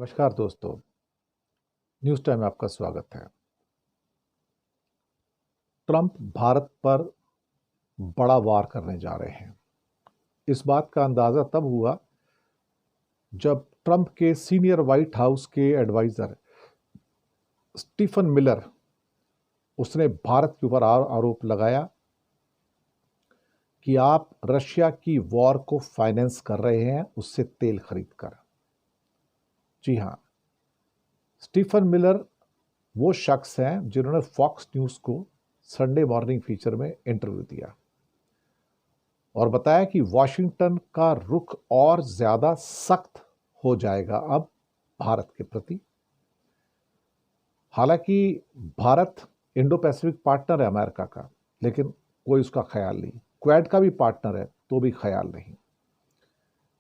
नमस्कार दोस्तों, news time में आपका स्वागत है। ट्रंप भारत पर बड़ा वार करने जा रहे हैं। इस बात का अंदाज़ा तब हुआ जब ट्रंप के सीनियर व्हाइट हाउस के एडवाइज़र स्टीफन मिलर उसने भारत के ऊपर आरोप लगाया कि आप रशिया की वॉर को फाइनेंस कर रहे हैं उससे तेल खरीद कर। जी हाँ, स्टीफन मिलर वो शख्स हैं जिन्होंने फॉक्स न्यूज़ को संडे मॉर्निंग फीचर में इंटरव्यू दिया और बताया कि वॉशिंगटन का रुख और ज्यादा सख्त हो जाएगा अब भारत के प्रति। हालांकि भारत इंडो पैसिफिक पार्टनर है अमेरिका का, लेकिन कोई उसका ख्याल नहीं। क्वाड का भी पार्टनर है तो भी ख्याल नहीं।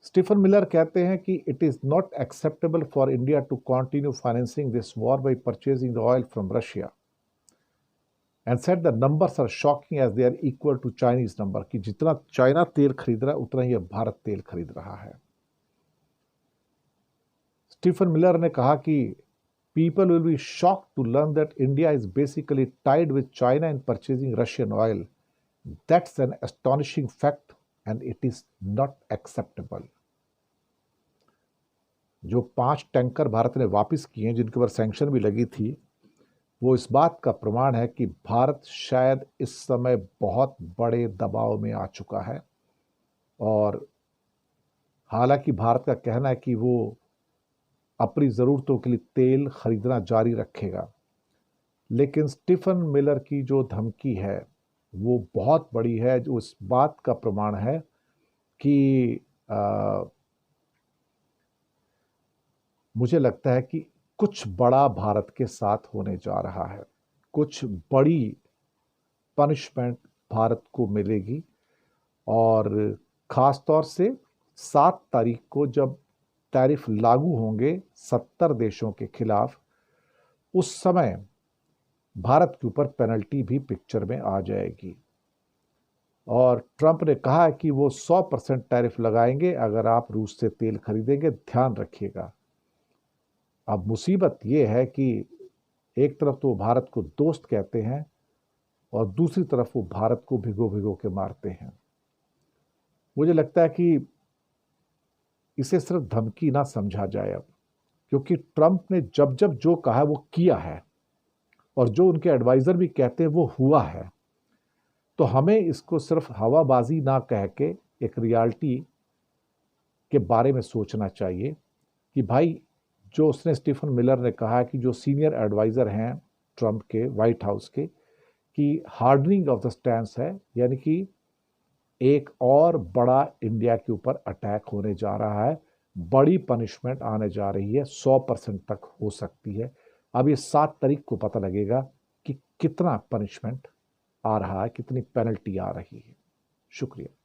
स्टीफन मिलर कहते हैं कि it is not acceptable for India to continue financing this war by purchasing the oil from Russia and said the numbers are shocking as they are equal to Chinese number, कि जितना China तेल खरीद रहा है उतना ही भारत तेल खरीद रहा है। स्टीफन मिलर ने कहा कि people will be shocked to learn that India is basically tied with China in purchasing Russian oil. That's an astonishing fact and it is not acceptable. जो 5 टैंकर भारत ने वापस किए हैं, जिनके ऊपर सैंक्शन भी लगी थी, वो इस बात का प्रमाण है कि भारत शायद इस समय बहुत बड़े दबाव में आ चुका है। और हालांकि भारत का कहना है कि वो अपनी ज़रूरतों के लिए तेल खरीदना जारी रखेगा, लेकिन स्टीफन मिलर की जो धमकी है वो बहुत बड़ी है, जो इस बात का प्रमाण है कि मुझे लगता है कि कुछ बड़ा भारत के साथ होने जा रहा है। कुछ बड़ी पनिशमेंट भारत को मिलेगी और ख़ास तौर से 7 तारीख को जब टैरिफ लागू होंगे 70 देशों के खिलाफ, उस समय भारत के ऊपर पेनल्टी भी पिक्चर में आ जाएगी। और ट्रंप ने कहा है कि वो 100% टैरिफ लगाएंगे अगर आप रूस से तेल खरीदेंगे, ध्यान रखिएगा। अब मुसीबत ये है कि एक तरफ तो भारत को दोस्त कहते हैं और दूसरी तरफ वो भारत को भिगो भिगो के मारते हैं। मुझे लगता है कि इसे सिर्फ धमकी ना समझा जाए अब, क्योंकि ट्रंप ने जब जब जो कहा वो किया है और जो उनके एडवाइजर भी कहते हैं वो हुआ है। तो हमें इसको सिर्फ हवाबाजी ना कह के एक रियलिटी के बारे में सोचना चाहिए कि भाई, जो उसने स्टीफन मिलर ने कहा कि जो सीनियर एडवाइजर हैं ट्रंप के व्हाइट हाउस के, कि हार्डनिंग ऑफ द स्टैंस है, यानी कि एक और बड़ा इंडिया के ऊपर अटैक होने जा रहा है, बड़ी पनिशमेंट आने जा रही है, 100% तक हो सकती है। अब ये 7 तारीख को पता लगेगा कि कितना पनिशमेंट आ रहा है, कितनी पेनल्टी आ रही है। शुक्रिया।